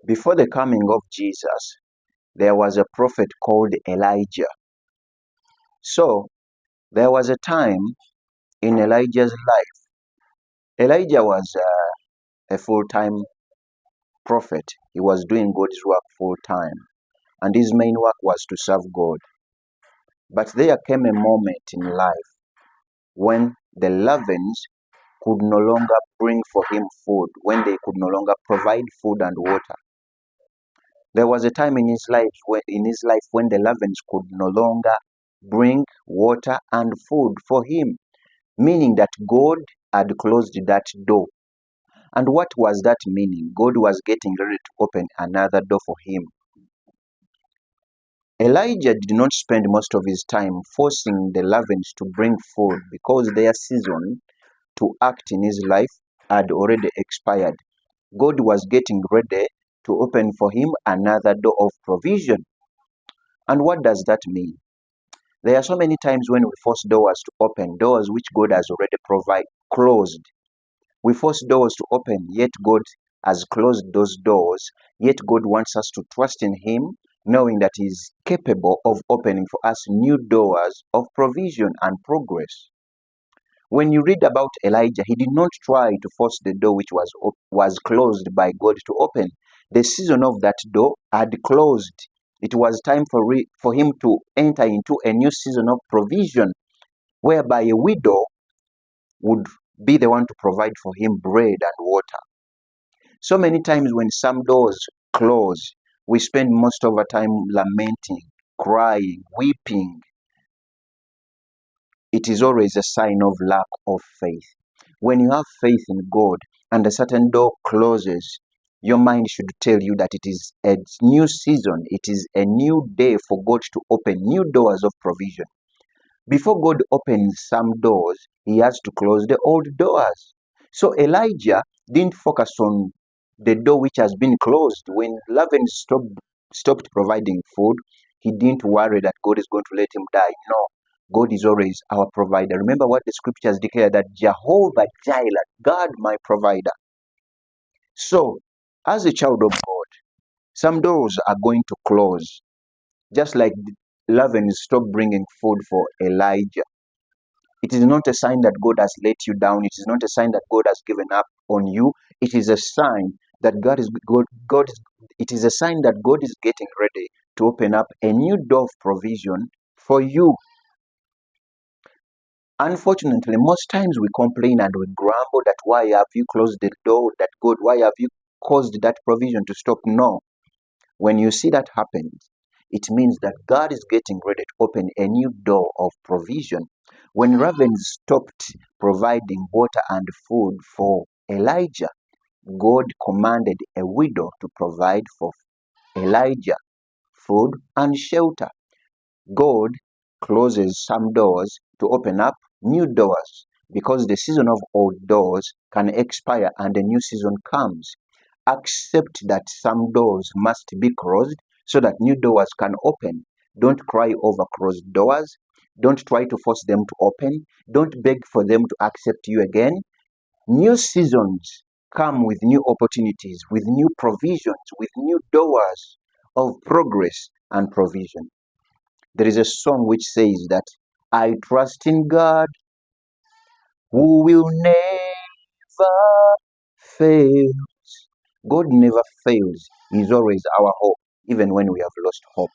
Before the coming of Jesus, there was a prophet called Elijah. So, there was a time in Elijah's life. Elijah was a full-time prophet. He was doing God's work full-time, and his main work was to serve God. But there came a moment in life when the Lavens could no longer bring for him food, when they could no longer provide food and water. There was a time in his life when the Lavens could no longer bring water and food for him, meaning that God had closed that door. And what was that meaning? God was getting ready to open another door for him. Elijah did not spend most of his time forcing the Lavens to bring food because their season to act in his life had already expired. God was getting ready to open for him another door of provision. And what does that mean? There are so many times when we force doors to open, doors which God has already closed. We force doors to open, yet God has closed those doors. Yet God wants us to trust in Him, knowing that He is capable of opening for us new doors of provision and progress. When you read about Elijah, he did not try to force the door which was closed by God to open. The season of that door had closed. It was time for him to enter into a new season of provision, whereby a widow would be the one to provide for him bread and water. So many times when some doors close, we spend most of our time lamenting, crying, weeping. It is always a sign of lack of faith. When you have faith in God and a certain door closes, your mind should tell you that it is a new season, it is a new day for God to open new doors of provision. Before God opens some doors, He has to close the old doors. So Elijah didn't focus on the door which has been closed. When Lavan stopped providing food, he didn't worry that God is going to let him die. No, God is always our provider. Remember what the scriptures declare, that Jehovah Jireh, God my provider. So, as a child of God, some doors are going to close. Just like Lavan stopped bringing food for Elijah. It is not a sign that God has let you down. It is not a sign that God has given up on you. It is a sign that it is a sign that God is getting ready to open up a new door of provision for you. Unfortunately, most times we complain and we grumble that why have you closed the door, that God, why have you caused that provision to stop? No. When you see that happen, it means that God is getting ready to open a new door of provision. When ravens stopped providing water and food for Elijah, God commanded a widow to provide for Elijah food and shelter. God closes some doors to open up new doors, because the season of old doors can expire and a new season comes. Accept that some doors must be closed so that new doors can open. Don't cry over closed doors. Don't try to force them to open. Don't beg for them to accept you again. New seasons come with new opportunities, with new provisions, with new doors of progress and provision. There is a song which says that I trust in God who will never fail. God never fails. He is always our hope, even when we have lost hope.